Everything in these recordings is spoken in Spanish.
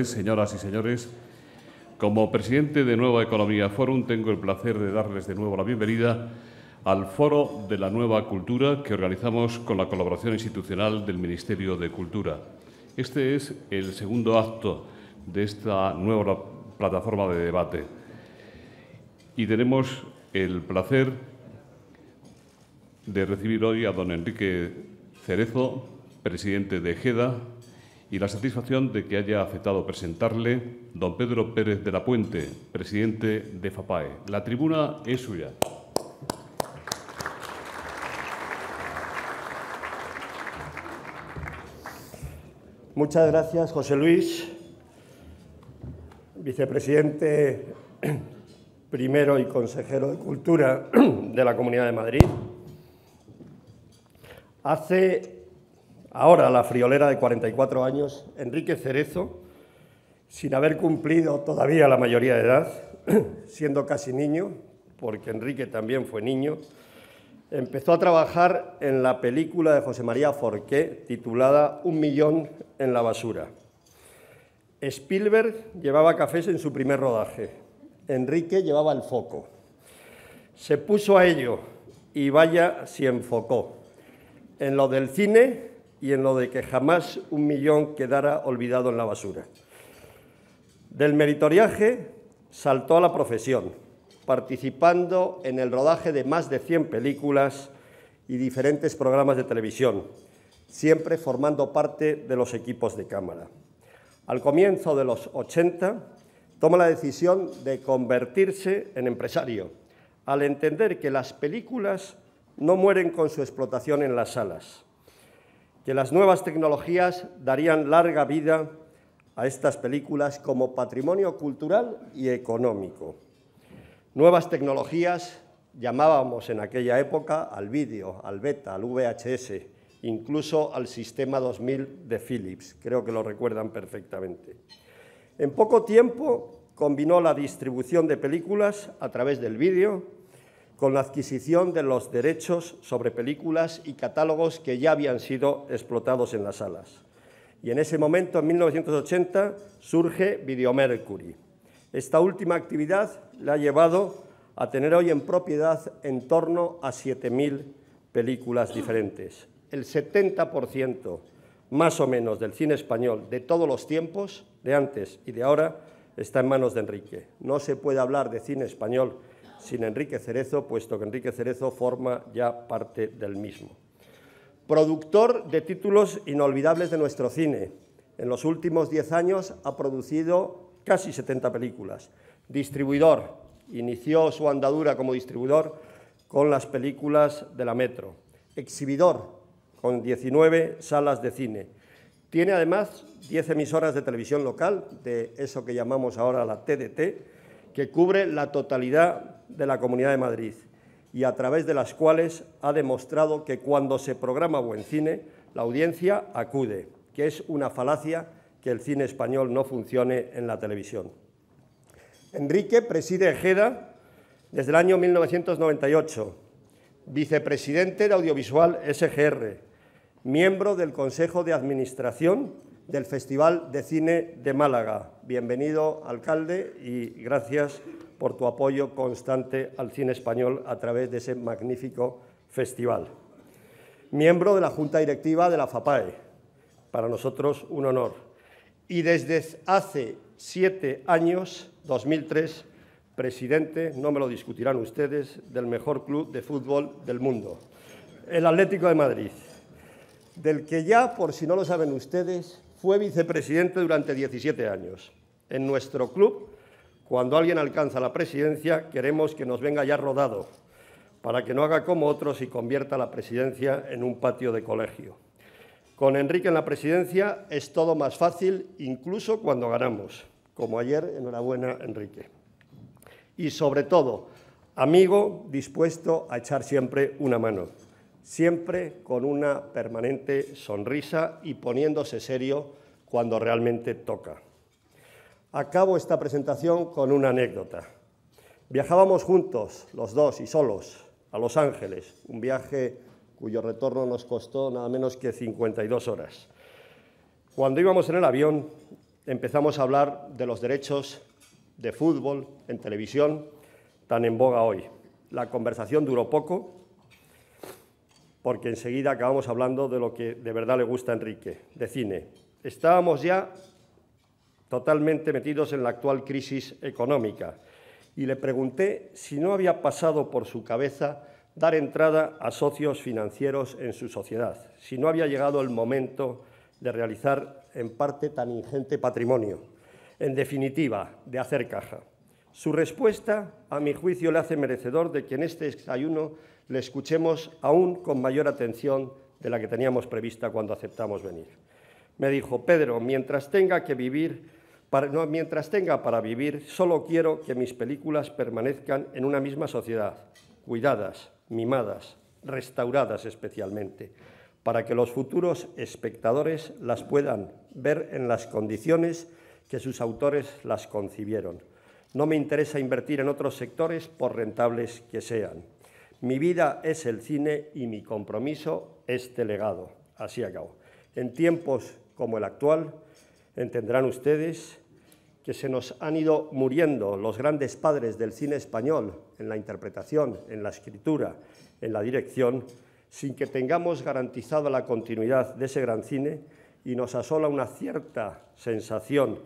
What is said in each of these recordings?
Señoras y señores, como presidente de Nueva Economía Forum, tengo el placer de darles de nuevo la bienvenida al Foro de la Nueva Cultura que organizamos con la colaboración institucional del Ministerio de Cultura. Este es el segundo acto de esta nueva plataforma de debate y tenemos el placer de recibir hoy a don Enrique Cerezo, presidente de EGEDA, y la satisfacción de que haya aceptado presentarle don Pedro Pérez de la Puente, presidente de FAPAE. La tribuna es suya. Muchas gracias, José Luis, vicepresidente primero y consejero de Cultura de la Comunidad de Madrid. Hace ahora la friolera de 44 años, Enrique Cerezo, sin haber cumplido todavía la mayoría de edad, siendo casi niño, porque Enrique también fue niño, empezó a trabajar en la película de José María Forqué titulada Un millón en la basura. Spielberg llevaba cafés en su primer rodaje, Enrique llevaba el foco. Se puso a ello y vaya si enfocó en lo del cine y en lo de que jamás un millón quedara olvidado en la basura. Del meritoriaje saltó a la profesión, participando en el rodaje de más de 100 películas y diferentes programas de televisión, siempre formando parte de los equipos de cámara. Al comienzo de los 80, toma la decisión de convertirse en empresario, al entender que las películas no mueren con su explotación en las salas, que las nuevas tecnologías darían larga vida a estas películas como patrimonio cultural y económico. Nuevas tecnologías llamábamos en aquella época al vídeo, al beta, al VHS, incluso al sistema 2000 de Philips, creo que lo recuerdan perfectamente. En poco tiempo combinó la distribución de películas a través del vídeo con la adquisición de los derechos sobre películas y catálogos que ya habían sido explotados en las salas. Y en ese momento, en 1980, surge Videomercury. Esta última actividad le ha llevado a tener hoy en propiedad en torno a 7.000 películas diferentes. El 70% más o menos del cine español de todos los tiempos, de antes y de ahora, está en manos de Enrique. No se puede hablar de cine español sin Enrique Cerezo, puesto que Enrique Cerezo forma ya parte del mismo. Productor de títulos inolvidables de nuestro cine. En los últimos 10 años ha producido casi 70 películas. Distribuidor. Inició su andadura como distribuidor con las películas de la Metro. Exhibidor, con 19 salas de cine. Tiene además 10 emisoras de televisión local, de eso que llamamos ahora la TDT, que cubre la totalidad de la Comunidad de Madrid y a través de las cuales ha demostrado que cuando se programa buen cine, la audiencia acude, que es una falacia que el cine español no funcione en la televisión. Enrique preside EGEDA desde el año 1998, vicepresidente de Audiovisual SGR, miembro del Consejo de Administración del Festival de Cine de Málaga. Bienvenido, alcalde, y gracias por tu apoyo constante al cine español a través de ese magnífico festival. Miembro de la Junta Directiva de la FAPAE, para nosotros un honor. Y desde hace 7 años, 2003, presidente, no me lo discutirán ustedes, del mejor club de fútbol del mundo, el Atlético de Madrid, del que ya, por si no lo saben ustedes, fue vicepresidente durante 17 años. En nuestro club, cuando alguien alcanza la presidencia, queremos que nos venga ya rodado, para que no haga como otros y convierta la presidencia en un patio de colegio. Con Enrique en la presidencia es todo más fácil, incluso cuando ganamos, como ayer. Enhorabuena, Enrique. Y sobre todo, amigo dispuesto a echar siempre una mano, siempre con una permanente sonrisa y poniéndose serio cuando realmente toca. Acabo esta presentación con una anécdota. Viajábamos juntos, los dos y solos, a Los Ángeles, un viaje cuyo retorno nos costó nada menos que 52 horas. Cuando íbamos en el avión, empezamos a hablar de los derechos de fútbol en televisión, tan en boga hoy. La conversación duró poco, porque enseguida acabamos hablando de lo que de verdad le gusta a Enrique, de cine. Estábamos ya totalmente metidos en la actual crisis económica y le pregunté si no había pasado por su cabeza dar entrada a socios financieros en su sociedad, si no había llegado el momento de realizar en parte tan ingente patrimonio, en definitiva, de hacer caja. Su respuesta, a mi juicio, le hace merecedor de que en este desayuno le escuchemos aún con mayor atención de la que teníamos prevista cuando aceptamos venir. Me dijo: Pedro, mientras tenga para vivir, solo quiero que mis películas permanezcan en una misma sociedad, cuidadas, mimadas, restauradas especialmente, para que los futuros espectadores las puedan ver en las condiciones que sus autores las concibieron. No me interesa invertir en otros sectores por rentables que sean. Mi vida es el cine y mi compromiso este legado. Así acabó. En tiempos como el actual, entenderán ustedes que se nos han ido muriendo los grandes padres del cine español en la interpretación, en la escritura, en la dirección, sin que tengamos garantizada la continuidad de ese gran cine y nos asola una cierta sensación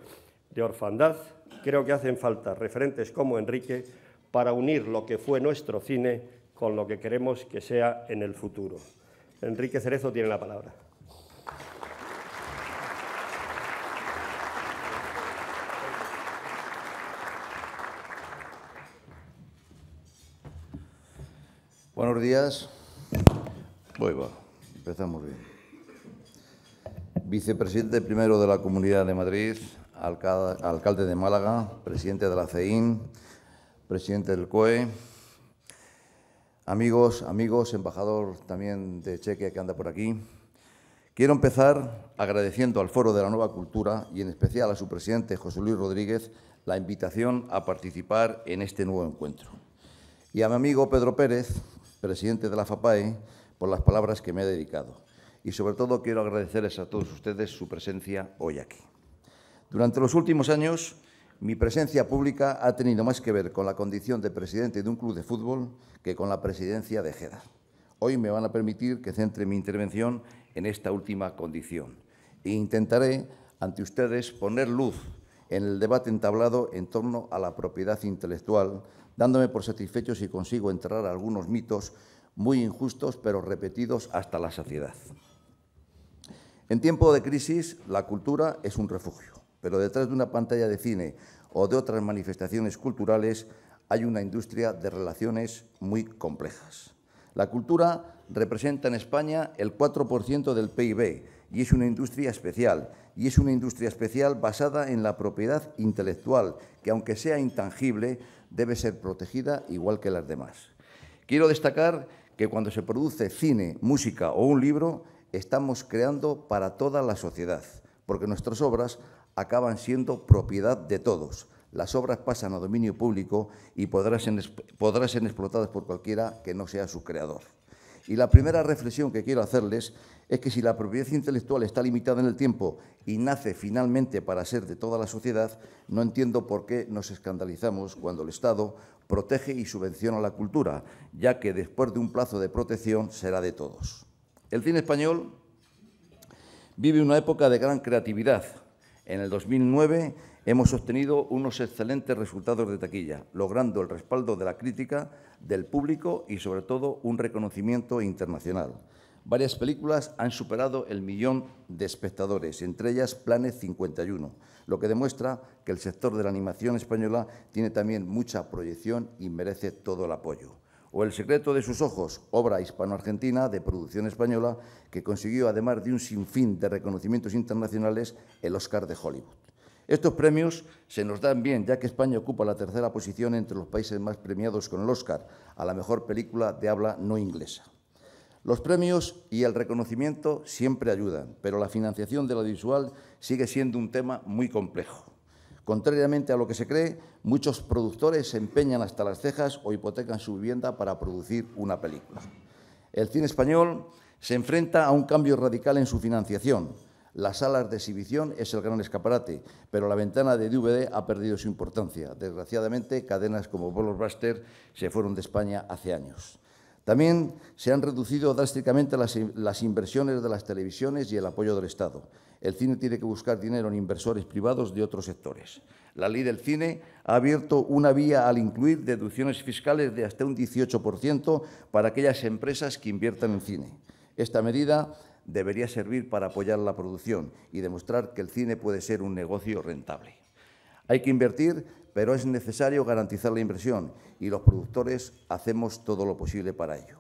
de orfandad. Creo que hacen falta referentes como Enrique para unir lo que fue nuestro cine con lo que queremos que sea en el futuro. Enrique Cerezo tiene la palabra. Buenos días. Empezamos bien. Vicepresidente primero de la Comunidad de Madrid, alcalde de Málaga, presidente de la CEIN, presidente del COE, amigos, embajador también de Chequia que anda por aquí. Quiero empezar agradeciendo al Foro de la Nueva Cultura y en especial a su presidente, José Luis Rodríguez, la invitación a participar en este nuevo encuentro. Y a mi amigo Pedro Pérez, presidente de la FAPAE, por las palabras que me ha dedicado. Y sobre todo quiero agradecerles a todos ustedes su presencia hoy aquí. Durante los últimos años, mi presencia pública ha tenido más que ver con la condición de presidente de un club de fútbol que con la presidencia de GEDA. Hoy me van a permitir que centre mi intervención en esta última condición e intentaré, ante ustedes, poner luz en el debate entablado en torno a la propiedad intelectual, dándome por satisfecho si consigo enterrar algunos mitos muy injustos, pero repetidos hasta la saciedad. En tiempo de crisis, la cultura es un refugio, pero detrás de una pantalla de cine o de otras manifestaciones culturales hay una industria de relaciones muy complejas. La cultura representa en España el 4% del PIB y es una industria especial. Y es una industria especial basada en la propiedad intelectual, que aunque sea intangible, debe ser protegida igual que las demás. Quiero destacar que cuando se produce cine, música o un libro, estamos creando para toda la sociedad, porque nuestras obras acaban siendo propiedad de todos. Las obras pasan a dominio público y podrán ser explotadas por cualquiera que no sea su creador. Y la primera reflexión que quiero hacerles es que si la propiedad intelectual está limitada en el tiempo y nace finalmente para ser de toda la sociedad, no entiendo por qué nos escandalizamos cuando el Estado protege y subvenciona la cultura, ya que después de un plazo de protección será de todos. El cine español vive una época de gran creatividad. En el 2009 hemos obtenido unos excelentes resultados de taquilla, logrando el respaldo de la crítica, del público y, sobre todo, un reconocimiento internacional. Varias películas han superado el 1.000.000 de espectadores, entre ellas Planet 51, lo que demuestra que el sector de la animación española tiene también mucha proyección y merece todo el apoyo. O El secreto de sus ojos, obra hispano-argentina de producción española que consiguió, además de un sinfín de reconocimientos internacionales, el Oscar de Hollywood. Estos premios se nos dan bien, ya que España ocupa la tercera posición entre los países más premiados con el Oscar a la mejor película de habla no inglesa. Los premios y el reconocimiento siempre ayudan, pero la financiación del audiovisual sigue siendo un tema muy complejo. Contrariamente a lo que se cree, muchos productores se empeñan hasta las cejas o hipotecan su vivienda para producir una película. El cine español se enfrenta a un cambio radical en su financiación. Las salas de exhibición es el gran escaparate, pero la ventana de DVD ha perdido su importancia. Desgraciadamente, cadenas como Blockbuster se fueron de España hace años. También se han reducido drásticamente las inversiones de las televisiones y el apoyo del Estado. El cine tiene que buscar dinero en inversores privados de otros sectores. La ley del cine ha abierto una vía al incluir deducciones fiscales de hasta un 18% para aquellas empresas que inviertan en cine. Esta medida debería servir para apoyar la producción y demostrar que el cine puede ser un negocio rentable. Hay que invertir, pero es necesario garantizar la inversión y los productores hacemos todo lo posible para ello.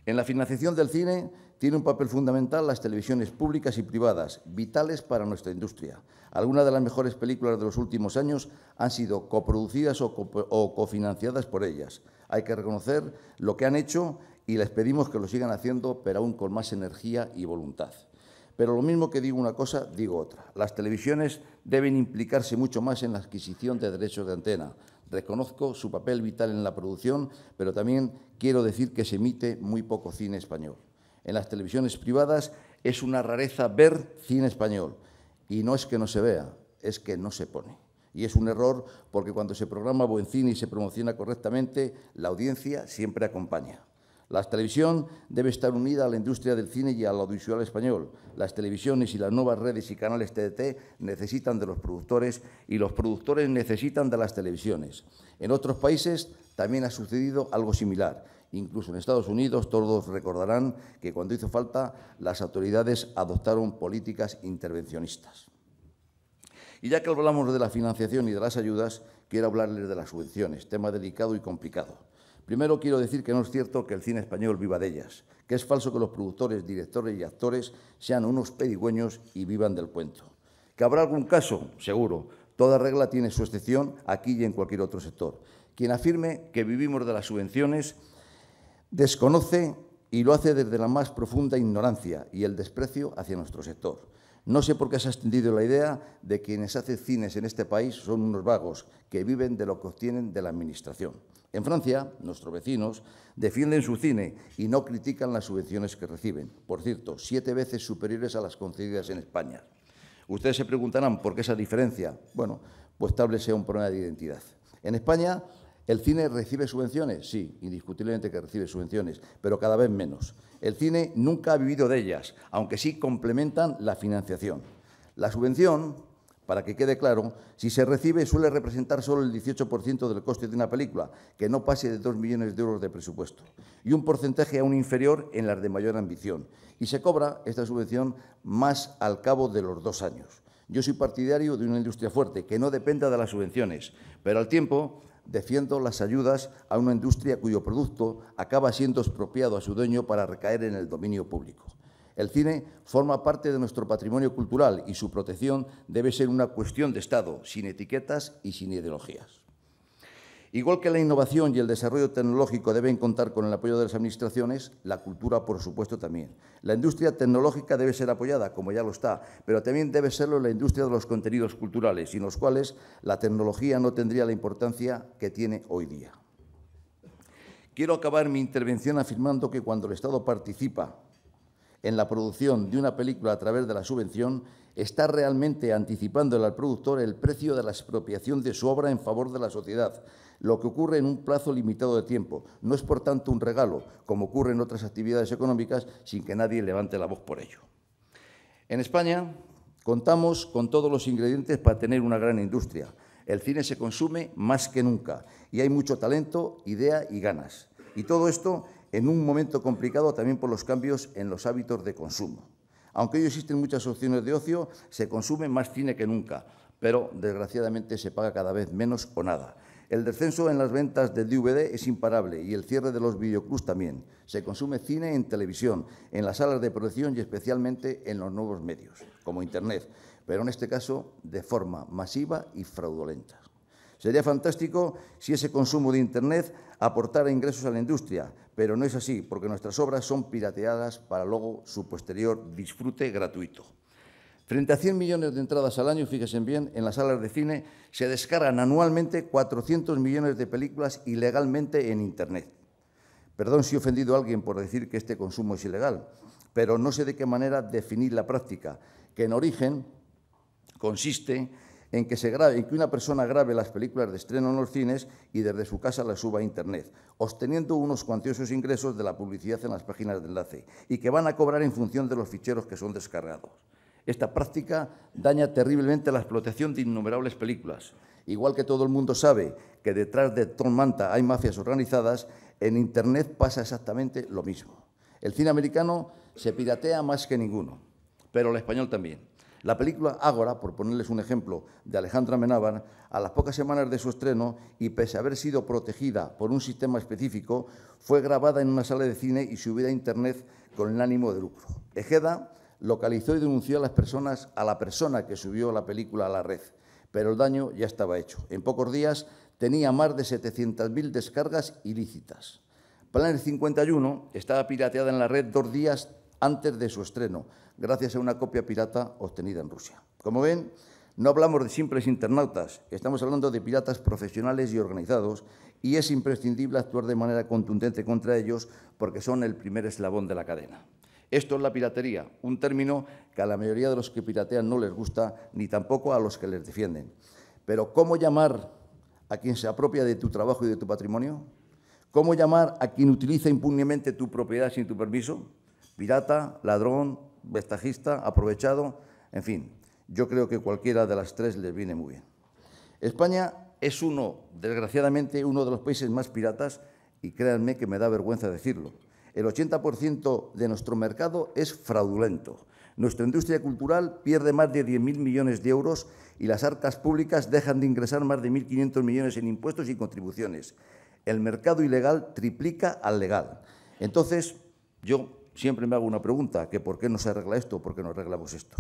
En la financiación del cine tiene un papel fundamental las televisiones públicas y privadas, vitales para nuestra industria. Algunas de las mejores películas de los últimos años han sido coproducidas o cofinanciadas por ellas. Hay que reconocer lo que han hecho y les pedimos que lo sigan haciendo, pero aún con más energía y voluntad. Pero lo mismo que digo una cosa, digo otra. Las televisiones deben implicarse mucho más en la adquisición de derechos de antena. Reconozco su papel vital en la producción, pero también quiero decir que se emite muy poco cine español. En las televisiones privadas es una rareza ver cine español. Y no es que no se vea, es que no se pone. Y es un error porque cuando se programa buen cine y se promociona correctamente, la audiencia siempre acompaña. La televisión debe estar unida a la industria del cine y al audiovisual español. Las televisiones y las nuevas redes y canales TDT necesitan de los productores y los productores necesitan de las televisiones. En otros países también ha sucedido algo similar. Incluso en Estados Unidos todos recordarán que cuando hizo falta las autoridades adoptaron políticas intervencionistas. Y ya que hablamos de la financiación y de las ayudas, quiero hablarles de las subvenciones, tema delicado y complicado. Primero quiero decir que no es cierto que el cine español viva de ellas, que es falso que los productores, directores y actores sean unos pedigüeños y vivan del cuento. ¿Que habrá algún caso? Seguro. Toda regla tiene su excepción aquí y en cualquier otro sector. Quien afirme que vivimos de las subvenciones desconoce y lo hace desde la más profunda ignorancia y el desprecio hacia nuestro sector. No sé por qué se ha extendido la idea de que quienes hacen cines en este país son unos vagos que viven de lo que obtienen de la Administración. En Francia, nuestros vecinos defienden su cine y no critican las subvenciones que reciben. Por cierto, 7 veces superiores a las concedidas en España. Ustedes se preguntarán por qué esa diferencia. Bueno, pues tal vez sea un problema de identidad. En España, ¿el cine recibe subvenciones? Sí, indiscutiblemente que recibe subvenciones, pero cada vez menos. El cine nunca ha vivido de ellas, aunque sí complementan la financiación. La subvención, para que quede claro, si se recibe suele representar solo el 18% del coste de una película, que no pase de 2 millones de euros de presupuesto, y un porcentaje aún inferior en las de mayor ambición. Y se cobra esta subvención más al cabo de los 2 años. Yo soy partidario de una industria fuerte, que no dependa de las subvenciones, pero al tiempo defiendo las ayudas a una industria cuyo producto acaba siendo expropiado a su dueño para recaer en el dominio público. El cine forma parte de nuestro patrimonio cultural y su protección debe ser una cuestión de Estado, sin etiquetas y sin ideologías. Igual que la innovación y el desarrollo tecnológico deben contar con el apoyo de las administraciones, la cultura, por supuesto, también. La industria tecnológica debe ser apoyada, como ya lo está, pero también debe serlo la industria de los contenidos culturales, sin los cuales la tecnología no tendría la importancia que tiene hoy día. Quiero acabar mi intervención afirmando que cuando el Estado participa en la producción de una película a través de la subvención, está realmente anticipándole al productor el precio de la expropiación de su obra en favor de la sociedad, lo que ocurre en un plazo limitado de tiempo. No es, por tanto, un regalo, como ocurre en otras actividades económicas, sin que nadie levante la voz por ello. En España contamos con todos los ingredientes para tener una gran industria. El cine se consume más que nunca y hay mucho talento, idea y ganas. Y todo esto en un momento complicado también por los cambios en los hábitos de consumo. Aunque hoy existen muchas opciones de ocio, se consume más cine que nunca, pero desgraciadamente se paga cada vez menos o nada. El descenso en las ventas de DVD es imparable y el cierre de los videoclubs también. Se consume cine en televisión, en las salas de proyección y especialmente en los nuevos medios, como Internet, pero en este caso de forma masiva y fraudulenta. Sería fantástico si ese consumo de Internet aportara ingresos a la industria, pero no es así, porque nuestras obras son pirateadas para luego su posterior disfrute gratuito. Frente a 100 millones de entradas al año, fíjense bien, en las salas de cine se descargan anualmente 400 millones de películas ilegalmente en Internet. Perdón si he ofendido a alguien por decir que este consumo es ilegal, pero no sé de qué manera definir la práctica, que en origen consiste en que una persona grabe las películas de estreno en los cines y desde su casa las suba a Internet, obteniendo unos cuantiosos ingresos de la publicidad en las páginas de enlace y que van a cobrar en función de los ficheros que son descargados. Esta práctica daña terriblemente la explotación de innumerables películas. Igual que todo el mundo sabe que detrás de Tom Manta hay mafias organizadas, en Internet pasa exactamente lo mismo. El cine americano se piratea más que ninguno, pero el español también. La película Ágora, por ponerles un ejemplo, de Alejandro Amenábar, a las pocas semanas de su estreno y pese a haber sido protegida por un sistema específico, fue grabada en una sala de cine y subida a Internet con el ánimo de lucro. Ejeda localizó y denunció a la persona que subió la película a la red, pero el daño ya estaba hecho. En pocos días tenía más de 700.000 descargas ilícitas. Planet 51 estaba pirateada en la red 2 días antes de su estreno, gracias a una copia pirata obtenida en Rusia. Como ven, no hablamos de simples internautas, estamos hablando de piratas profesionales y organizados, y es imprescindible actuar de manera contundente contra ellos porque son el primer eslabón de la cadena. Esto es la piratería, un término que a la mayoría de los que piratean no les gusta, ni tampoco a los que les defienden. Pero ¿cómo llamar a quien se apropia de tu trabajo y de tu patrimonio? ¿Cómo llamar a quien utiliza impunemente tu propiedad sin tu permiso? Pirata, ladrón, vestajista, aprovechado, en fin, yo creo que cualquiera de las tres les viene muy bien. España es desgraciadamente, uno de los países más piratas y créanme que me da vergüenza decirlo. El 80% de nuestro mercado es fraudulento. Nuestra industria cultural pierde más de 10.000 millones de euros y las arcas públicas dejan de ingresar más de 1.500 millones en impuestos y contribuciones. El mercado ilegal triplica al legal. Entonces, yo siempre me hago una pregunta, que ¿por qué no se arregla esto? ¿Por qué no arreglamos esto?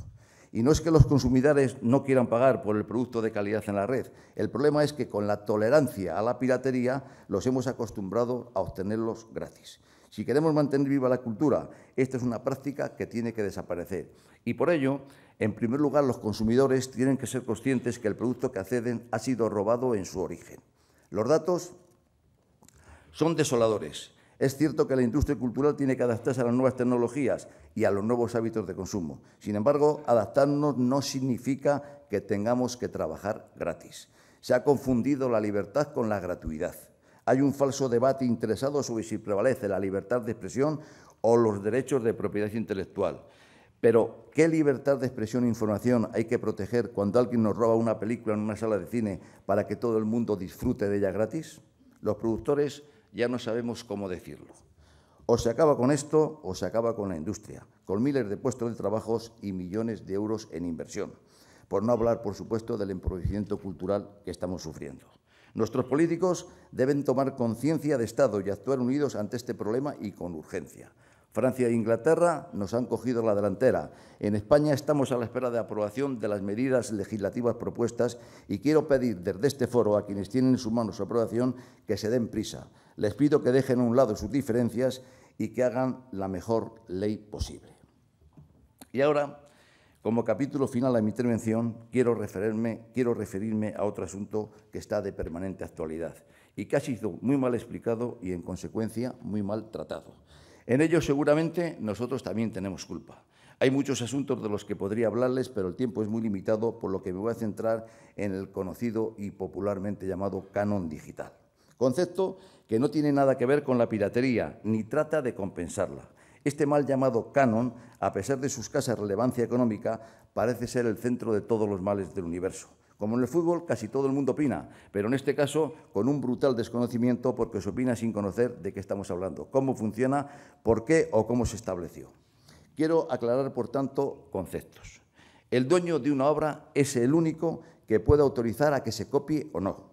Y no es que los consumidores no quieran pagar por el producto de calidad en la red. El problema es que con la tolerancia a la piratería los hemos acostumbrado a obtenerlos gratis. Si queremos mantener viva la cultura, esta es una práctica que tiene que desaparecer. Y por ello, en primer lugar, los consumidores tienen que ser conscientes que el producto que acceden ha sido robado en su origen. Los datos son desoladores. Es cierto que la industria cultural tiene que adaptarse a las nuevas tecnologías y a los nuevos hábitos de consumo. Sin embargo, adaptarnos no significa que tengamos que trabajar gratis. Se ha confundido la libertad con la gratuidad. Hay un falso debate interesado sobre si prevalece la libertad de expresión o los derechos de propiedad intelectual. Pero, ¿qué libertad de expresión e información hay que proteger cuando alguien nos roba una película en una sala de cine para que todo el mundo disfrute de ella gratis? Los productores ya no sabemos cómo decirlo. O se acaba con esto o se acaba con la industria, con miles de puestos de trabajo y millones de euros en inversión. Por no hablar, por supuesto, del empobrecimiento cultural que estamos sufriendo. Nuestros políticos deben tomar conciencia de Estado y actuar unidos ante este problema y con urgencia. Francia e Inglaterra nos han cogido la delantera. En España estamos a la espera de aprobación de las medidas legislativas propuestas y quiero pedir desde este foro a quienes tienen en sus manos su aprobación que se den prisa. Les pido que dejen a un lado sus diferencias y que hagan la mejor ley posible. Y ahora, como capítulo final a mi intervención, quiero referirme a otro asunto que está de permanente actualidad y que ha sido muy mal explicado y, en consecuencia, muy mal tratado. En ello, seguramente, nosotros también tenemos culpa. Hay muchos asuntos de los que podría hablarles, pero el tiempo es muy limitado, por lo que me voy a centrar en el conocido y popularmente llamado canon digital. Concepto que no tiene nada que ver con la piratería, ni trata de compensarla. Este mal llamado canon, a pesar de su escasa relevancia económica, parece ser el centro de todos los males del universo. Como en el fútbol, casi todo el mundo opina, pero en este caso con un brutal desconocimiento porque se opina sin conocer de qué estamos hablando, cómo funciona, por qué o cómo se estableció. Quiero aclarar, por tanto, conceptos. El dueño de una obra es el único que puede autorizar a que se copie o no.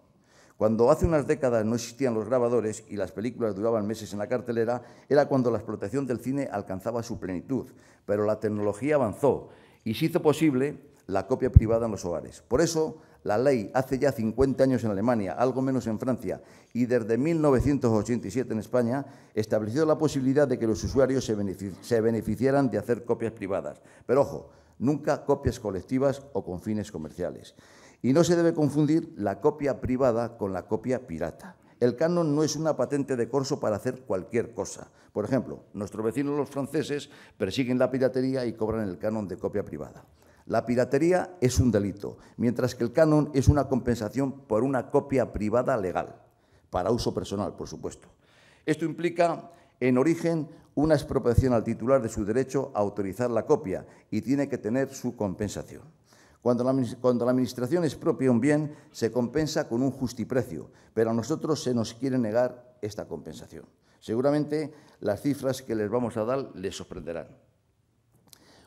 Cuando hace unas décadas no existían los grabadores y las películas duraban meses en la cartelera, era cuando la explotación del cine alcanzaba su plenitud, pero la tecnología avanzó y se hizo posible la copia privada en los hogares. Por eso, la ley hace ya 50 años en Alemania, algo menos en Francia, y desde 1987 en España, estableció la posibilidad de que los usuarios se beneficiaran de hacer copias privadas. Pero, ojo, nunca copias colectivas o con fines comerciales. Y no se debe confundir la copia privada con la copia pirata. El canon no es una patente de corso para hacer cualquier cosa. Por ejemplo, nuestros vecinos los franceses persiguen la piratería y cobran el canon de copia privada. La piratería es un delito, mientras que el canon es una compensación por una copia privada legal, para uso personal, por supuesto. Esto implica, en origen, una expropiación al titular de su derecho a autorizar la copia y tiene que tener su compensación. Cuando la Administración expropia un bien, se compensa con un justiprecio, pero a nosotros se nos quiere negar esta compensación. Seguramente las cifras que les vamos a dar les sorprenderán.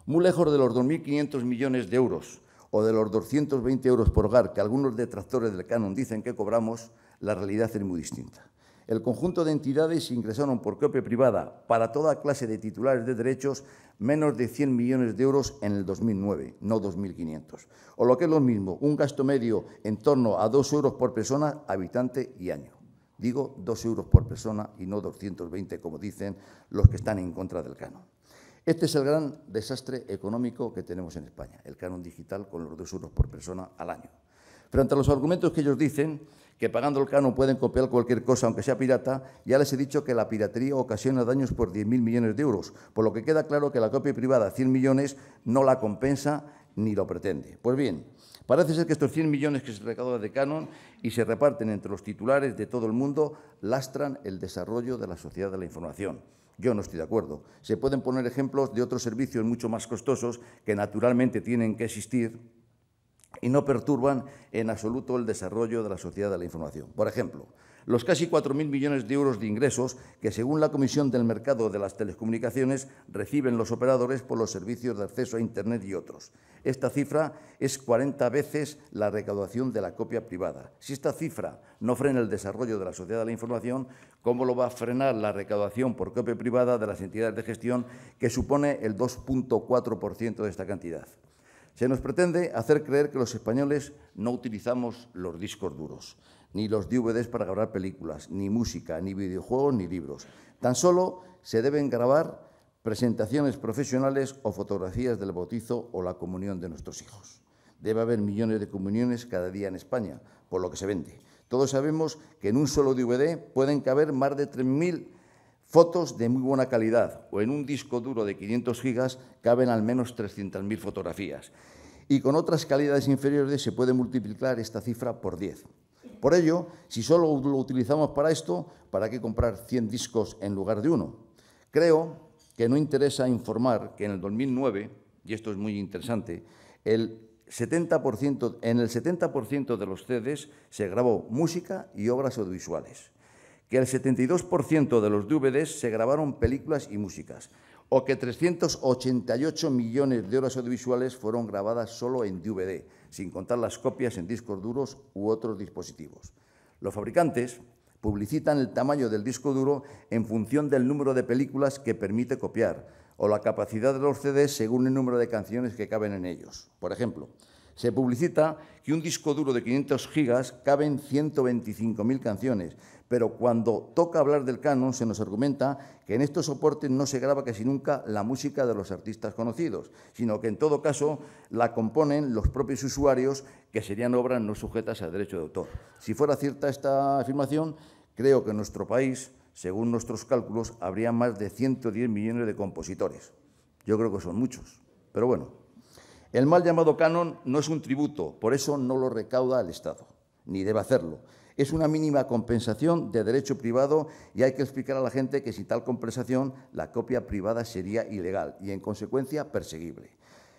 Muy lejos de los 2.500 millones de euros o de los 220 euros por hogar que algunos detractores del canon dicen que cobramos, la realidad es muy distinta. El conjunto de entidades ingresaron por copia privada para toda clase de titulares de derechos menos de 100 millones de euros en el 2009, no 2.500. O lo que es lo mismo, un gasto medio en torno a 2 euros por persona, habitante y año. Digo 2 euros por persona y no 220, como dicen los que están en contra del canon. Este es el gran desastre económico que tenemos en España, el canon digital con los 2 euros por persona al año. Frente a los argumentos que ellos dicen, que pagando el canon pueden copiar cualquier cosa, aunque sea pirata, ya les he dicho que la piratería ocasiona daños por 10.000 millones de euros, por lo que queda claro que la copia privada, 100 millones, no la compensa ni lo pretende. Pues bien, parece ser que estos 100 millones que se recaudan de canon y se reparten entre los titulares de todo el mundo lastran el desarrollo de la sociedad de la información. Yo no estoy de acuerdo. Se pueden poner ejemplos de otros servicios mucho más costosos que naturalmente tienen que existir y no perturban en absoluto el desarrollo de la sociedad de la información. Por ejemplo, los casi 4.000 millones de euros de ingresos que, según la Comisión del Mercado de las Telecomunicaciones, reciben los operadores por los servicios de acceso a Internet y otros. Esta cifra es 40 veces la recaudación de la copia privada. Si esta cifra no frena el desarrollo de la sociedad de la información, ¿cómo lo va a frenar la recaudación por copia privada de las entidades de gestión, que supone el 2,4% de esta cantidad? Se nos pretende hacer creer que los españoles no utilizamos los discos duros, ni los DVDs para grabar películas, ni música, ni videojuegos, ni libros. Tan solo se deben grabar presentaciones profesionales o fotografías del bautizo o la comunión de nuestros hijos. Debe haber millones de comuniones cada día en España, por lo que se vende. Todos sabemos que en un solo DVD pueden caber más de 3.000 fotos de muy buena calidad, o en un disco duro de 500 gigas caben al menos 300.000 fotografías. Y con otras calidades inferiores se puede multiplicar esta cifra por 10. Por ello, si solo lo utilizamos para esto, ¿para qué comprar 100 discos en lugar de uno? Creo que no interesa informar que en el 2009, y esto es muy interesante, en el 70% de los CDs se grabó música y obras audiovisuales, que el 72% de los DVDs se grabaron películas y músicas, o que 388 millones de horas audiovisuales fueron grabadas solo en DVD, sin contar las copias en discos duros u otros dispositivos. Los fabricantes publicitan el tamaño del disco duro en función del número de películas que permite copiar, o la capacidad de los CDs según el número de canciones que caben en ellos. Por ejemplo, se publicita que un disco duro de 500 gigas caben 125.000 canciones, pero cuando toca hablar del canon se nos argumenta que en estos soportes no se graba casi nunca la música de los artistas conocidos, sino que en todo caso la componen los propios usuarios, que serían obras no sujetas a derecho de autor. Si fuera cierta esta afirmación, creo que en nuestro país, según nuestros cálculos, habría más de 110 millones de compositores. Yo creo que son muchos, pero bueno. El mal llamado canon no es un tributo, por eso no lo recauda el Estado, ni debe hacerlo. Es una mínima compensación de derecho privado y hay que explicar a la gente que sin tal compensación la copia privada sería ilegal y, en consecuencia, perseguible.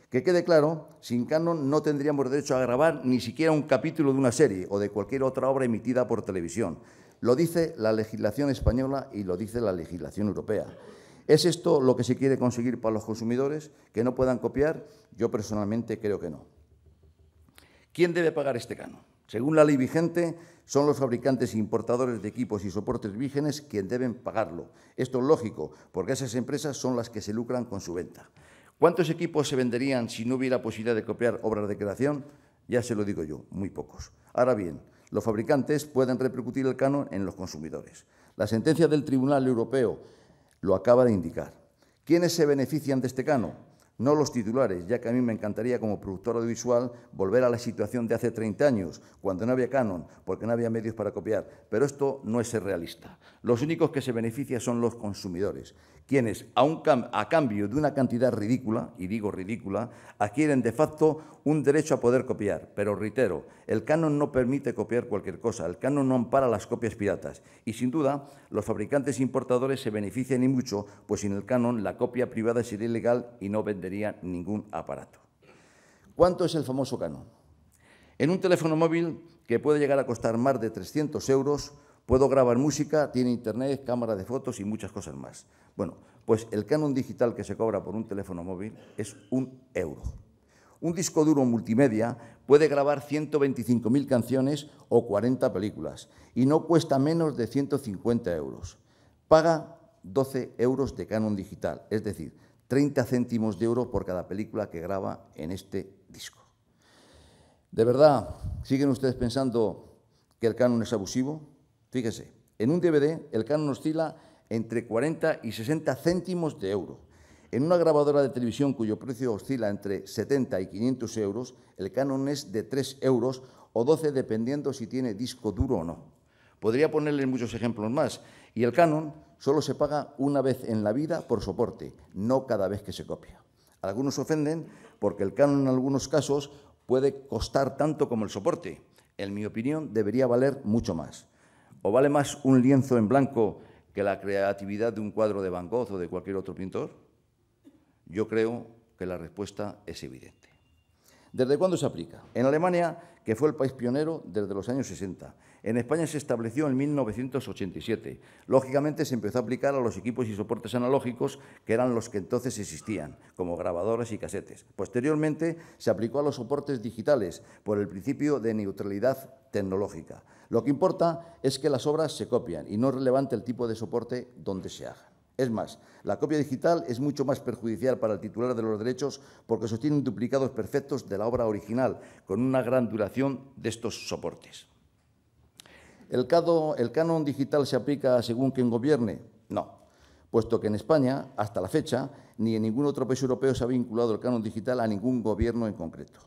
Que quede claro, sin canon no tendríamos derecho a grabar ni siquiera un capítulo de una serie o de cualquier otra obra emitida por televisión. Lo dice la legislación española y lo dice la legislación europea. ¿Es esto lo que se quiere conseguir para los consumidores? ¿Que no puedan copiar? Yo personalmente creo que no. ¿Quién debe pagar este canon? Según la ley vigente, son los fabricantes e importadores de equipos y soportes vírgenes quienes deben pagarlo. Esto es lógico, porque esas empresas son las que se lucran con su venta. ¿Cuántos equipos se venderían si no hubiera posibilidad de copiar obras de creación? Ya se lo digo yo, muy pocos. Ahora bien, los fabricantes pueden repercutir el canon en los consumidores. La sentencia del Tribunal Europeo lo acaba de indicar. ¿Quiénes se benefician de este canon? no los titulares, ya que a mí me encantaría como productor audiovisual volver a la situación de hace 30 años, cuando no había Canon, porque no había medios para copiar, pero esto no es ser realista. Los únicos que se benefician son los consumidores, quienes, a cambio de una cantidad ridícula, y digo ridícula, adquieren de facto un derecho a poder copiar. Pero reitero, el Canon no permite copiar cualquier cosa, el Canon no ampara las copias piratas. Y sin duda, los fabricantes e importadores se benefician y mucho, pues sin el Canon la copia privada sería ilegal y no vendería ningún aparato. ¿Cuánto es el famoso Canon? En un teléfono móvil que puede llegar a costar más de 300 euros, puedo grabar música, tiene internet, cámara de fotos y muchas cosas más. Bueno, pues el Canon digital que se cobra por un teléfono móvil es 1 euro. Un disco duro multimedia puede grabar 125.000 canciones o 40 películas y no cuesta menos de 150 euros. Paga 12 euros de Canon digital, es decir, 30 céntimos de euro por cada película que graba en este disco. ¿De verdad siguen ustedes pensando que el Canon es abusivo? Fíjese, en un DVD el Canon oscila entre 40 y 60 céntimos de euro. En una grabadora de televisión cuyo precio oscila entre 70 y 500 euros, el Canon es de 3 euros o 12 dependiendo si tiene disco duro o no. Podría ponerles muchos ejemplos más. Y el Canon solo se paga una vez en la vida por soporte, no cada vez que se copia. Algunos se ofenden porque el Canon en algunos casos puede costar tanto como el soporte. En mi opinión, debería valer mucho más. ¿O vale más un lienzo en blanco que la creatividad de un cuadro de Van Gogh o de cualquier otro pintor? Yo creo que la respuesta es evidente. ¿Desde cuándo se aplica? En Alemania, que fue el país pionero desde los años 60. En España se estableció en 1987. Lógicamente se empezó a aplicar a los equipos y soportes analógicos, que eran los que entonces existían, como grabadoras y casetes. Posteriormente se aplicó a los soportes digitales por el principio de neutralidad tecnológica. Lo que importa es que las obras se copian y no es relevante el tipo de soporte donde se hagan. Es más, la copia digital es mucho más perjudicial para el titular de los derechos porque sostienen duplicados perfectos de la obra original, con una gran duración de estos soportes. ¿El Canon digital se aplica según quien gobierne? No, puesto que en España, hasta la fecha, ni en ningún otro país europeo se ha vinculado el Canon digital a ningún gobierno en concreto.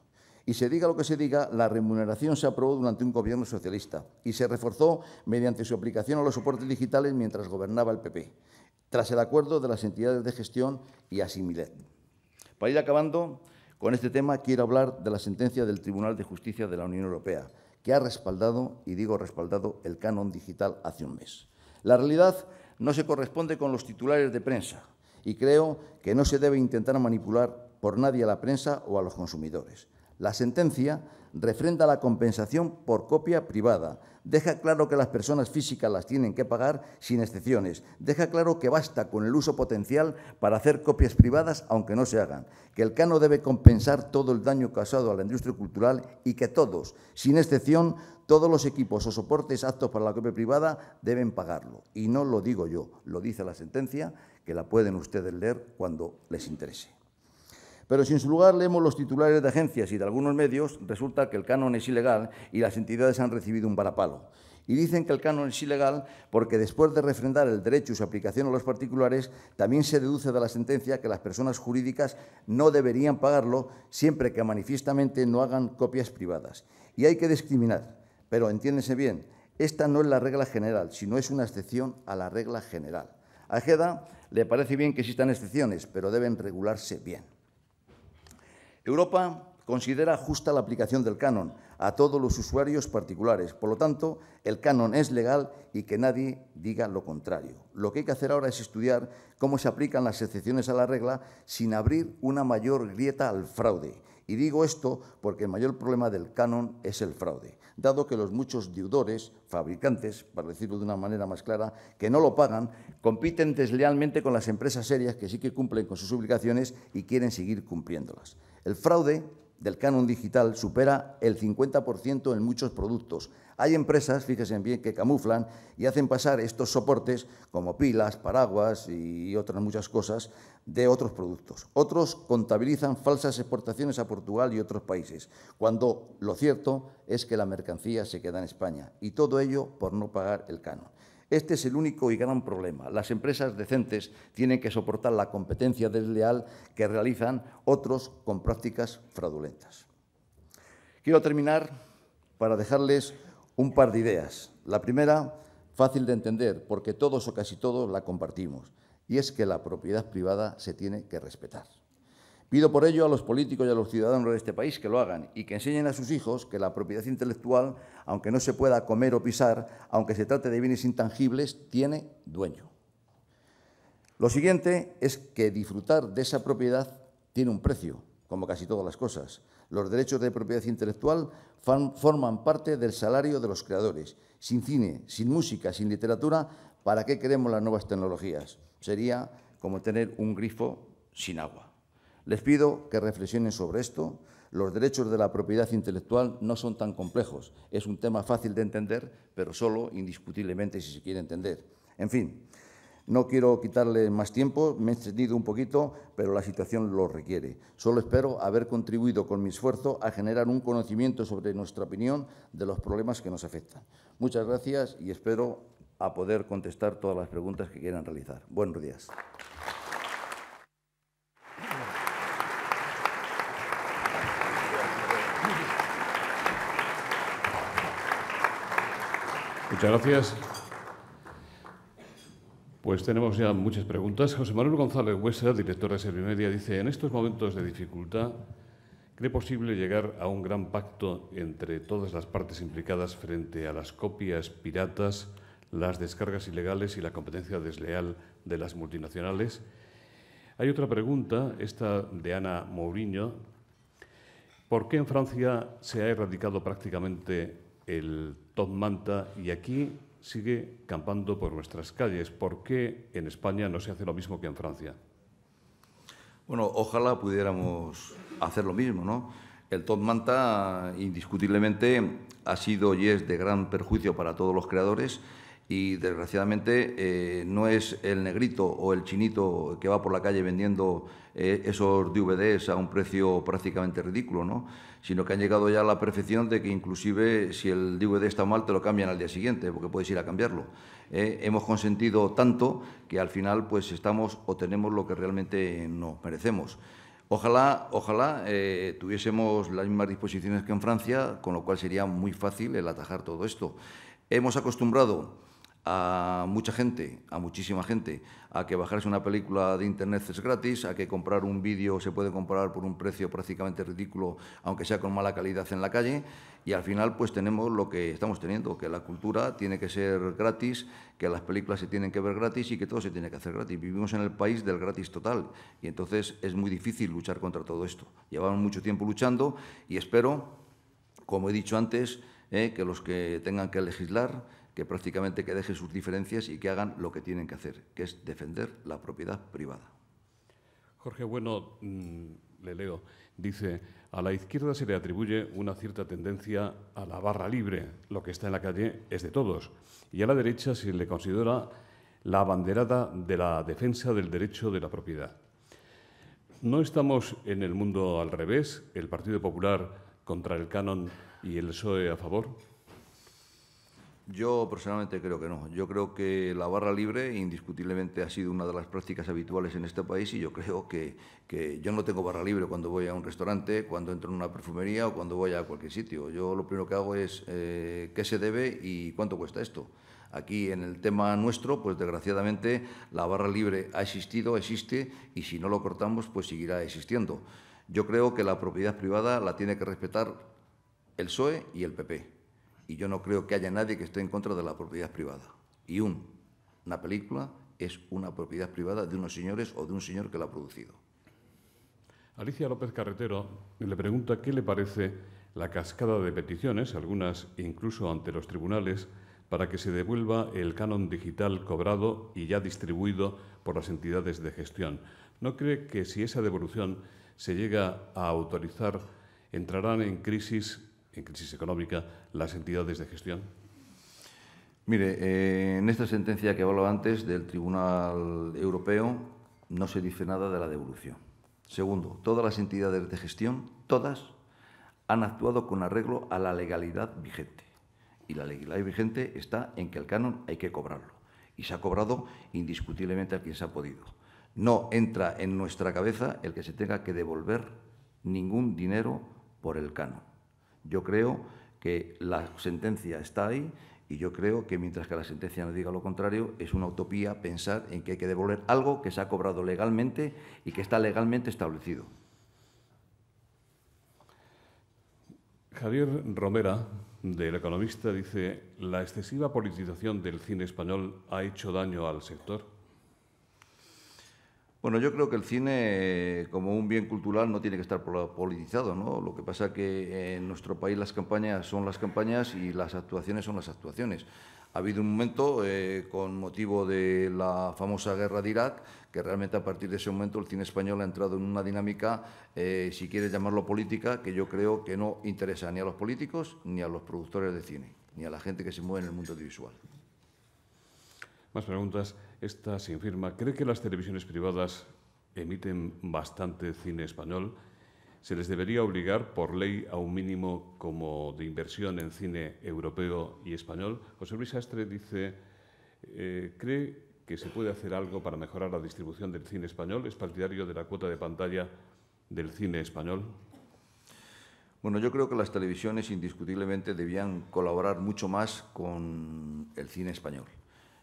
Y se diga lo que se diga, la remuneración se aprobó durante un gobierno socialista y se reforzó mediante su aplicación a los soportes digitales mientras gobernaba el PP, tras el acuerdo de las entidades de gestión y Asimilet. Para ir acabando con este tema, quiero hablar de la sentencia del Tribunal de Justicia de la Unión Europea, que ha respaldado, y digo respaldado, el Canon digital hace un mes. La realidad no se corresponde con los titulares de prensa y creo que no se debe intentar manipular por nadie a la prensa o a los consumidores. La sentencia refrenda la compensación por copia privada, deja claro que las personas físicas las tienen que pagar sin excepciones, deja claro que basta con el uso potencial para hacer copias privadas aunque no se hagan, que el Canon debe compensar todo el daño causado a la industria cultural y que todos, sin excepción, todos los equipos o soportes aptos para la copia privada deben pagarlo. Y no lo digo yo, lo dice la sentencia, que la pueden ustedes leer cuando les interese. Pero si en su lugar leemos los titulares de agencias y de algunos medios, resulta que el Canon es ilegal y las entidades han recibido un varapalo. Y dicen que el Canon es ilegal porque después de refrendar el derecho y su aplicación a los particulares, también se deduce de la sentencia que las personas jurídicas no deberían pagarlo siempre que manifiestamente no hagan copias privadas. Y hay que discriminar, pero entiéndese bien, esta no es la regla general, sino es una excepción a la regla general. A Ejeda le parece bien que existan excepciones, pero deben regularse bien. Europa considera justa la aplicación del Canon a todos los usuarios particulares. Por lo tanto, el Canon es legal y que nadie diga lo contrario. Lo que hay que hacer ahora es estudiar cómo se aplican las excepciones a la regla sin abrir una mayor grieta al fraude. Y digo esto porque el mayor problema del Canon es el fraude, dado que los muchos deudores, fabricantes, para decirlo de una manera más clara, que no lo pagan, compiten deslealmente con las empresas serias que sí que cumplen con sus obligaciones y quieren seguir cumpliéndolas. El fraude del Canon digital supera el 50% en muchos productos. Hay empresas, fíjense bien, que camuflan y hacen pasar estos soportes como pilas, paraguas y otras muchas cosas de otros productos. Otros contabilizan falsas exportaciones a Portugal y otros países, cuando lo cierto es que la mercancía se queda en España y todo ello por no pagar el Canon. Este es el único y gran problema. Las empresas decentes tienen que soportar la competencia desleal que realizan otros con prácticas fraudulentas. Quiero terminar para dejarles un par de ideas. La primera, fácil de entender, porque todos o casi todos la compartimos, y es que la propiedad privada se tiene que respetar. Pido por ello a los políticos y a los ciudadanos de este país que lo hagan y que enseñen a sus hijos que la propiedad intelectual, aunque no se pueda comer o pisar, aunque se trate de bienes intangibles, tiene dueño. Lo siguiente es que disfrutar de esa propiedad tiene un precio, como casi todas las cosas. Los derechos de propiedad intelectual forman parte del salario de los creadores. Sin cine, sin música, sin literatura, ¿para qué queremos las nuevas tecnologías? Sería como tener un grifo sin agua. Les pido que reflexionen sobre esto. Los derechos de la propiedad intelectual no son tan complejos. Es un tema fácil de entender, pero solo indiscutiblemente si se quiere entender. En fin, no quiero quitarle más tiempo, me he extendido un poquito, pero la situación lo requiere. Solo espero haber contribuido con mi esfuerzo a generar un conocimiento sobre nuestra opinión de los problemas que nos afectan. Muchas gracias y espero a poder contestar todas las preguntas que quieran realizar. Buenos días. Muchas gracias. Pues tenemos ya muchas preguntas. José Manuel González Huesa, director de Servimedia, dice: en estos momentos de dificultad, ¿cree posible llegar a un gran pacto entre todas las partes implicadas frente a las copias piratas, las descargas ilegales y la competencia desleal de las multinacionales? Hay otra pregunta, esta de Ana Mourinho. ¿Por qué en Francia se ha erradicado prácticamente el top manta y aquí sigue campando por nuestras calles? ¿Por qué en España no se hace lo mismo que en Francia? Bueno, ojalá pudiéramos hacer lo mismo, ¿no? El top manta, indiscutiblemente, ha sido y es de gran perjuicio para todos los creadores y, desgraciadamente, no es el negrito o el chinito que va por la calle vendiendo esos DVDs a un precio prácticamente ridículo, ¿no? Sino que han llegado ya a la perfección de que inclusive si el DVD está mal te lo cambian al día siguiente porque puedes ir a cambiarlo. Hemos consentido tanto que al final pues estamos o tenemos lo que realmente nos merecemos. Ojalá tuviésemos las mismas disposiciones que en Francia, con lo cual sería muy fácil el atajar todo esto. Hemos acostumbrado a mucha gente, a muchísima gente, a que bajarse una película de Internet es gratis, a que comprar un vídeo se puede comprar por un precio prácticamente ridículo, aunque sea con mala calidad en la calle, y al final pues tenemos lo que estamos teniendo, que la cultura tiene que ser gratis, que las películas se tienen que ver gratis y que todo se tiene que hacer gratis. Vivimos en el país del gratis total y entonces es muy difícil luchar contra todo esto. Llevamos mucho tiempo luchando y espero, como he dicho antes, que los que tengan que legislar, que prácticamente que dejen sus diferencias y que hagan lo que tienen que hacer, que es defender la propiedad privada. Jorge Bueno, le leo, dice: a la izquierda se le atribuye una cierta tendencia a la barra libre, lo que está en la calle es de todos, y a la derecha se le considera la abanderada de la defensa del derecho de la propiedad. ¿No estamos en el mundo al revés, el Partido Popular contra el canon y el PSOE a favor? Yo personalmente creo que no. Yo creo que la barra libre indiscutiblemente ha sido una de las prácticas habituales en este país y yo creo que yo no tengo barra libre cuando voy a un restaurante, cuando entro en una perfumería o cuando voy a cualquier sitio. Yo lo primero que hago es qué se debe y cuánto cuesta esto. Aquí en el tema nuestro, pues desgraciadamente la barra libre ha existido, existe y si no lo cortamos pues seguirá existiendo. Yo creo que la propiedad privada la tiene que respetar el PSOE y el PP. Y yo no creo que haya nadie que esté en contra de la propiedad privada. Y una película es una propiedad privada de unos señores o de un señor que la ha producido. Alicia López Carretero le pregunta qué le parece la cascada de peticiones, algunas incluso ante los tribunales, para que se devuelva el canon digital cobrado y ya distribuido por las entidades de gestión. ¿No cree que si esa devolución se llega a autorizar, entrarán en crisis económica las entidades de gestión? Mire, en esta sentencia que hablaba antes del Tribunal Europeo no se dice nada de la devolución. Segundo, todas las entidades de gestión, todas, han actuado con arreglo a la legalidad vigente. Y la legalidad vigente está en que el canon hay que cobrarlo. y se ha cobrado indiscutiblemente a quien se ha podido. No entra en nuestra cabeza el que se tenga que devolver ningún dinero por el canon. Yo creo que la sentencia está ahí y yo creo que mientras que la sentencia no diga lo contrario, es una utopía pensar en que hay que devolver algo que se ha cobrado legalmente y que está legalmente establecido. Javier Romera, del Economista, dice: ¿la excesiva politización del cine español ha hecho daño al sector? Bueno, yo creo que el cine, como un bien cultural, no tiene que estar politizado, ¿no? Lo que pasa es que en nuestro país las campañas son las campañas y las actuaciones son las actuaciones. Ha habido un momento, con motivo de la famosa guerra de Irak, que realmente a partir de ese momento el cine español ha entrado en una dinámica, si quieres llamarlo política, que yo creo que no interesa ni a los políticos ni a los productores de cine, ni a la gente que se mueve en el mundo audiovisual. Más preguntas. Esta sin firma. ¿Cree que las televisiones privadas emiten bastante cine español? ¿Se les debería obligar por ley a un mínimo como de inversión en cine europeo y español? José Luis Astre dice: ¿cree que se puede hacer algo para mejorar la distribución del cine español? ¿Es partidario de la cuota de pantalla del cine español? Bueno, yo creo que las televisiones indiscutiblemente debían colaborar mucho más con el cine español.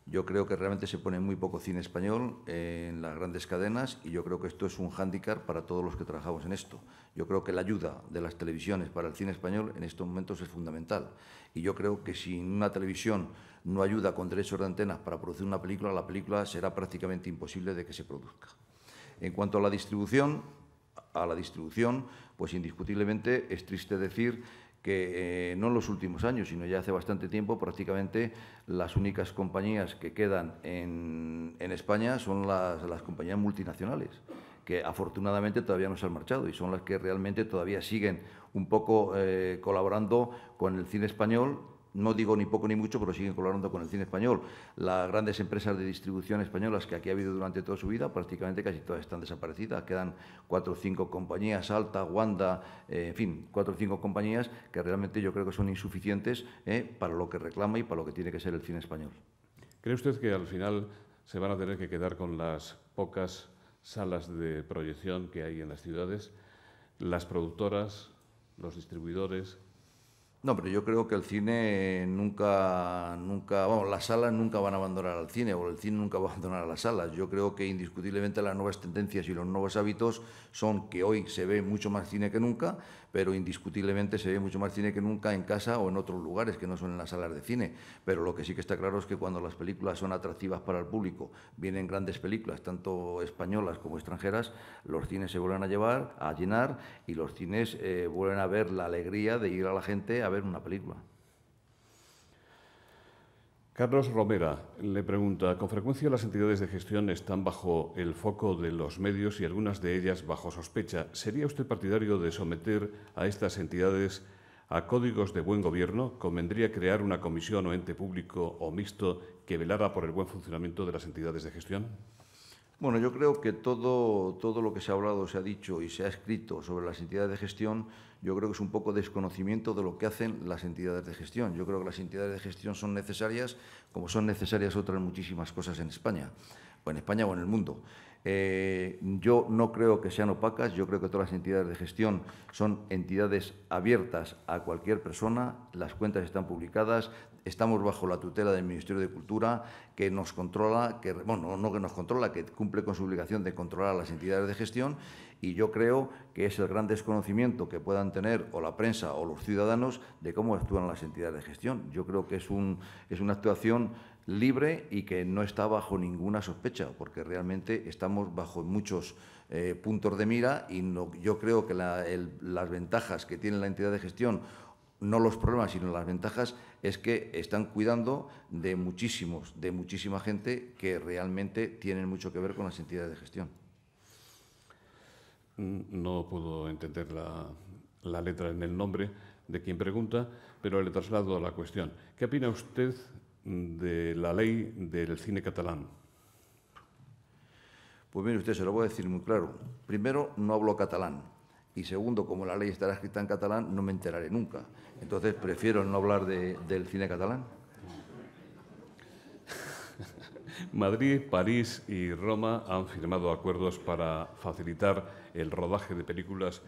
Yo creo que realmente se pone muy poco cine español en las grandes cadenas y yo creo que esto es un hándicap para todos los que trabajamos en esto. Yo creo que la ayuda de las televisiones para el cine español en estos momentos es fundamental. Y yo creo que si una televisión no ayuda con derechos de antenas para producir una película, la película será prácticamente imposible de que se produzca. En cuanto a la distribución, pues indiscutiblemente es triste decir que no en los últimos años, sino ya hace bastante tiempo, prácticamente las únicas compañías que quedan en España son las compañías multinacionales, que afortunadamente todavía no se han marchado y son las que realmente todavía siguen un poco colaborando con el cine español. No digo ni poco ni mucho, pero siguen colaborando con el cine español. Las grandes empresas de distribución españolas que aquí ha habido durante toda su vida, prácticamente casi todas están desaparecidas. Quedan 4 o 5 compañías, Alta, Wanda, en fin, 4 o 5 compañías que realmente yo creo que son insuficientes para lo que reclama y para lo que tiene que ser el cine español. ¿Cree usted que al final se van a tener que quedar con las pocas salas de proyección que hay en las ciudades, las productoras, los distribuidores? No, pero yo creo que el cine vamos, las salas nunca van a abandonar al cine o el cine nunca va a abandonar a las salas. Yo creo que indiscutiblemente las nuevas tendencias y los nuevos hábitos son que hoy se ve mucho más cine que nunca, pero indiscutiblemente se ve mucho más cine que nunca en casa o en otros lugares que no son en las salas de cine. Pero lo que sí que está claro es que cuando las películas son atractivas para el público, vienen grandes películas, tanto españolas como extranjeras, los cines se vuelven a llenar y los cines vuelven a ver la alegría de ir a la gente a ver una película. Carlos Romera le pregunta: con frecuencia las entidades de gestión están bajo el foco de los medios y algunas de ellas bajo sospecha. ¿Sería usted partidario de someter a estas entidades a códigos de buen gobierno? ¿Convendría crear una comisión o ente público o mixto que velara por el buen funcionamiento de las entidades de gestión? Bueno, yo creo que todo lo que se ha hablado, se ha dicho y se ha escrito sobre las entidades de gestión, yo creo que es un poco desconocimiento de lo que hacen las entidades de gestión. Yo creo que las entidades de gestión son necesarias, como son necesarias otras muchísimas cosas en España o en el mundo. Yo no creo que sean opacas, yo creo que todas las entidades de gestión son entidades abiertas a cualquier persona, las cuentas están publicadas, estamos bajo la tutela del Ministerio de Cultura, que nos controla, que cumple con su obligación de controlar a las entidades de gestión, y yo creo que es el gran desconocimiento que puedan tener o la prensa o los ciudadanos de cómo actúan las entidades de gestión. Yo creo que es una actuación libre y que no está bajo ninguna sospecha, porque realmente estamos bajo muchos puntos de mira y yo creo que las ventajas que tiene la entidad de gestión, no los problemas, sino las ventajas, es que están cuidando de muchísima gente que realmente tienen mucho que ver con las entidades de gestión. No puedo entender la letra en el nombre de quien pregunta, pero le traslado a la cuestión. ¿Qué opina usted de la ley del cine catalán? Pues mire usted, se lo voy a decir muy claro. Primero, no hablo catalán. Y segundo, como la ley estará escrita en catalán, no me enteraré nunca. Entonces, prefiero no hablar del cine catalán. Madrid, París y Roma han firmado acuerdos para facilitar el rodaje de películas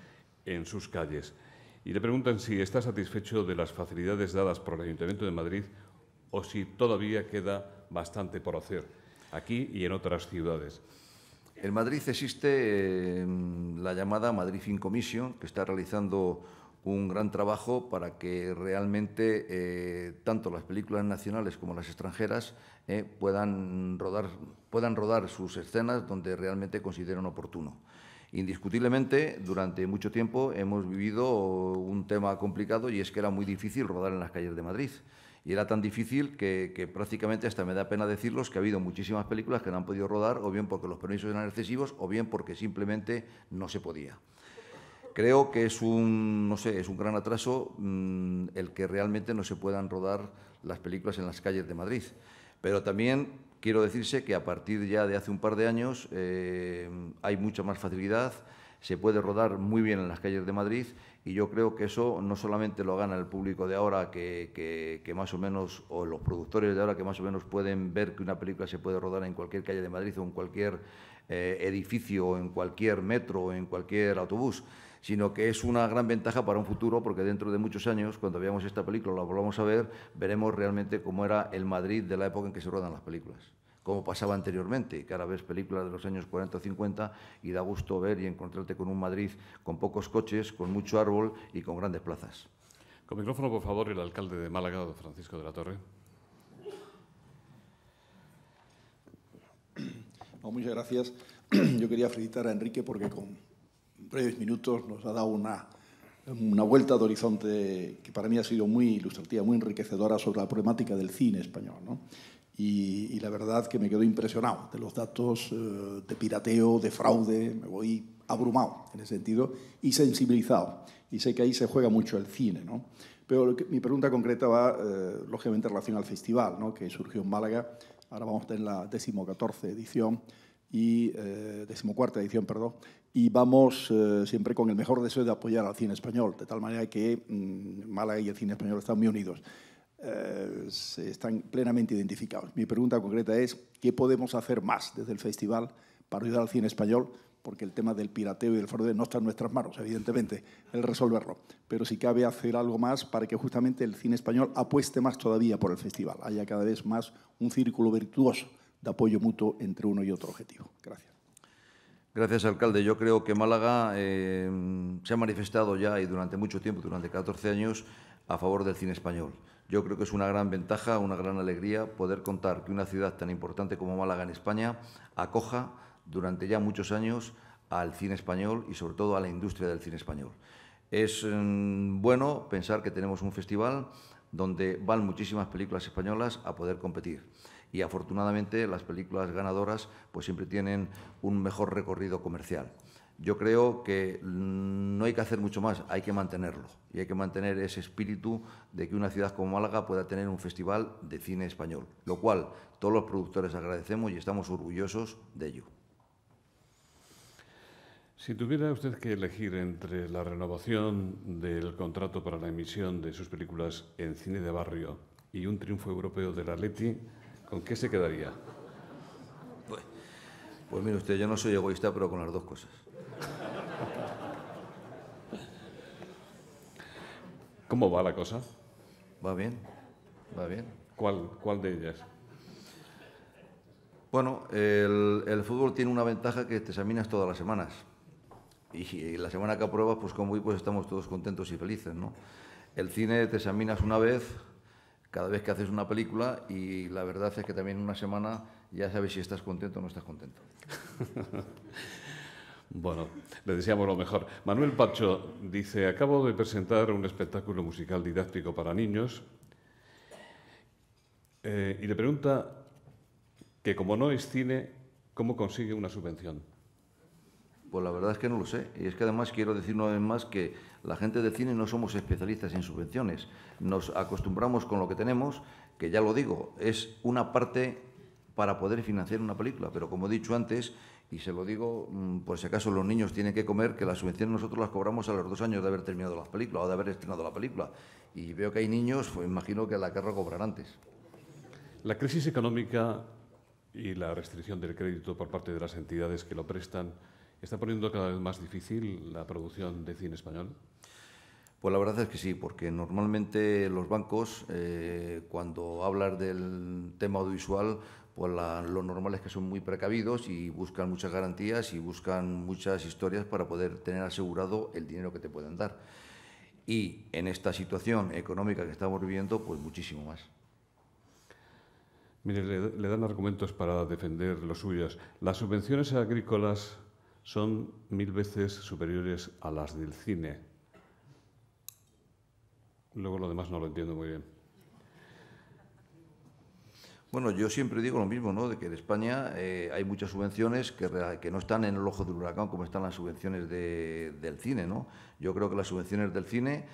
en sus calles. Y le preguntan si está satisfecho de las facilidades dadas por el Ayuntamiento de Madrid o si todavía queda bastante por hacer aquí y en otras ciudades. En Madrid existe la llamada Madrid Film Commission, que está realizando un gran trabajo para que realmente tanto las películas nacionales como las extranjeras puedan rodar sus escenas donde realmente consideren oportuno. Indiscutiblemente, durante mucho tiempo hemos vivido un tema complicado y es que era muy difícil rodar en las calles de Madrid. Y era tan difícil que prácticamente hasta me da pena decirlos que ha habido muchísimas películas que no han podido rodar o bien porque los permisos eran excesivos o bien porque simplemente no se podía. Creo que es un gran atraso el que realmente no se puedan rodar las películas en las calles de Madrid. Pero también quiero decirse que a partir ya de hace un par de años hay mucha más facilidad, se puede rodar muy bien en las calles de Madrid y yo creo que eso no solamente lo gana el público de ahora que más o menos, o los productores de ahora que más o menos pueden ver que una película se puede rodar en cualquier calle de Madrid o en cualquier edificio o en cualquier metro o en cualquier autobús, sino que es una gran ventaja para un futuro porque dentro de muchos años, cuando veamos esta película, la volvamos a ver, veremos realmente cómo era el Madrid de la época en que se rodan las películas, como pasaba anteriormente, que ahora ves películas de los años 40 o 50 y da gusto ver y encontrarte con un Madrid con pocos coches, con mucho árbol y con grandes plazas. Con micrófono, por favor, el alcalde de Málaga, don Francisco de la Torre. Muchas gracias. Yo quería felicitar a Enrique porque con breves minutos nos ha dado una vuelta de horizonte que para mí ha sido muy ilustrativa, muy enriquecedora sobre la problemática del cine español, ¿no? Y la verdad que me quedo impresionado de los datos de pirateo, de fraude, me voy abrumado en ese sentido y sensibilizado. Y sé que ahí se juega mucho el cine, ¿no? Pero mi pregunta concreta va, lógicamente, en relación al festival, ¿no?, que surgió en Málaga. Ahora vamos a tener la 14ª edición y 14ª edición, perdón, y vamos siempre con el mejor deseo de apoyar al cine español, de tal manera que Málaga y el cine español están muy unidos. Están plenamente identificados. Mi pregunta concreta es, ¿qué podemos hacer más desde el festival para ayudar al cine español? Porque el tema del pirateo y del fraude no está en nuestras manos, evidentemente, el resolverlo. Pero si cabe hacer algo más para que justamente el cine español apueste más todavía por el festival, haya cada vez más un círculo virtuoso de apoyo mutuo entre uno y otro objetivo. Gracias. Gracias, alcalde. Yo creo que Málaga se ha manifestado ya y durante mucho tiempo, durante 14 años, a favor del cine español. Yo creo que es una gran ventaja, una gran alegría poder contar que una ciudad tan importante como Málaga en España acoja durante ya muchos años al cine español y sobre todo a la industria del cine español. Es bueno pensar que tenemos un festival donde van muchísimas películas españolas a poder competir y afortunadamente las películas ganadoras pues siempre tienen un mejor recorrido comercial. Yo creo que no hay que hacer mucho más, hay que mantenerlo y hay que mantener ese espíritu de que una ciudad como Málaga pueda tener un festival de cine español, lo cual todos los productores agradecemos y estamos orgullosos de ello. Si tuviera usted que elegir entre la renovación del contrato para la emisión de sus películas en cine de barrio y un triunfo europeo del Atleti, ¿con qué se quedaría? Pues mire usted, yo no soy egoísta, pero con las dos cosas. ¿Cómo va la cosa? Va bien, va bien. ¿Cuál de ellas? Bueno, el fútbol tiene una ventaja que te examinas todas las semanas. Y la semana que apruebas, pues como hoy, pues estamos todos contentos y felices, ¿no? El cine te examinas una vez, cada vez que haces una película, y la verdad es que también en una semana ya sabes si estás contento o no estás contento. Bueno, le deseamos lo mejor. Manuel Pacho dice, acabo de presentar un espectáculo musical didáctico para niños y le pregunta que como no es cine, ¿cómo consigue una subvención? Pues la verdad es que no lo sé. Y es que además quiero decir una vez más que la gente del cine no somos especialistas en subvenciones. Nos acostumbramos con lo que tenemos, que ya lo digo, es una parte para poder financiar una película. Pero como he dicho antes, y se lo digo por si acaso los niños tienen que comer, que las subvenciones nosotros las cobramos a los 2 años de haber terminado las películas o de haber estrenado la película. Y veo que hay niños, pues imagino que la querrá cobrar antes. La crisis económica y la restricción del crédito por parte de las entidades que lo prestan está poniendo cada vez más difícil la producción de cine español? Pues la verdad es que sí, porque normalmente los bancos, cuando hablas del tema audiovisual, pues lo normal es que son muy precavidos y buscan muchas garantías y buscan muchas historias para poder tener asegurado el dinero que te pueden dar. Y en esta situación económica que estamos viviendo, pues muchísimo más. Mire, le dan argumentos para defender los suyos. Las subvenciones agrícolas son 1000 veces superiores a las del cine. Luego lo demás no lo entiendo muy bien. Bueno, yo siempre digo lo mismo, ¿no? De que en España hay muchas subvenciones que no están en el ojo del huracán como están las subvenciones del cine, ¿no? Yo creo que las subvenciones del cine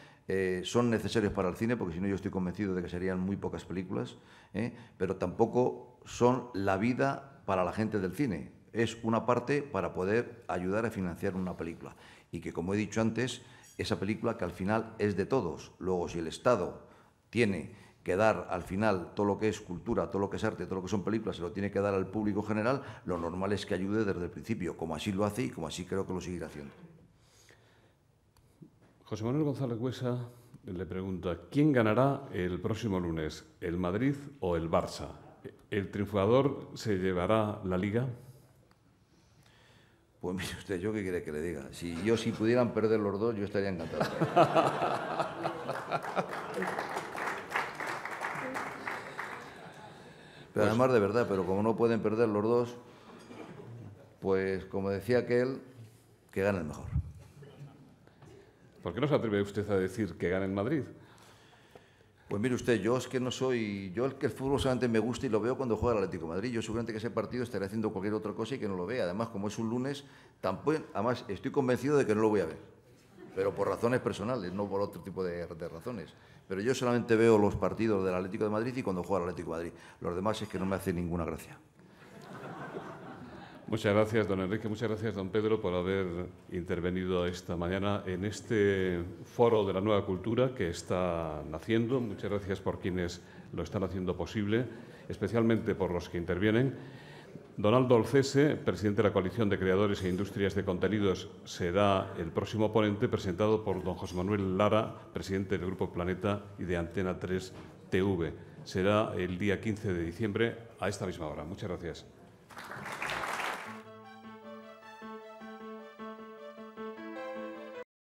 son necesarias para el cine, porque si no yo estoy convencido de que serían muy pocas películas, pero tampoco son la vida para la gente del cine. Es una parte para poder ayudar a financiar una película. Y que, como he dicho antes, esa película que al final es de todos. Luego, si el Estado tiene que dar al final todo lo que es cultura, todo lo que es arte, todo lo que son películas, se lo tiene que dar al público general, lo normal es que ayude desde el principio, como así lo hace y como así creo que lo seguirá haciendo. José Manuel González Buesa le pregunta, ¿quién ganará el próximo lunes, el Madrid o el Barça? ¿El triunfador se llevará la Liga? Pues mire usted, ¿yo qué quiere que le diga? Si pudieran perder los dos, yo estaría encantado. Pero además de verdad, pero como no pueden perder los dos, pues como decía aquel, que gane el mejor. ¿Por qué no se atreve usted a decir que gane el Madrid? Pues mire usted, yo es que no soy... Yo el fútbol solamente me gusta y lo veo cuando juega el Atlético de Madrid. Yo seguramente que ese partido estaré haciendo cualquier otra cosa y que no lo vea. Además, como es un lunes, además estoy convencido de que no lo voy a ver. Pero por razones personales, no por otro tipo de razones. Pero yo solamente veo los partidos del Atlético de Madrid y cuando juega el Atlético de Madrid. Los demás es que no me hace ninguna gracia. Muchas gracias, don Enrique. Muchas gracias, don Pedro, por haber intervenido esta mañana en este foro de la nueva cultura que está naciendo. Muchas gracias por quienes lo están haciendo posible, especialmente por los que intervienen. Donaldo Olcese, presidente de la Coalición de Creadores e Industrias de Contenidos, será el próximo ponente, presentado por don José Manuel Lara, presidente del Grupo Planeta y de Antena 3 TV. Será el día 15 de diciembre a esta misma hora. Muchas gracias.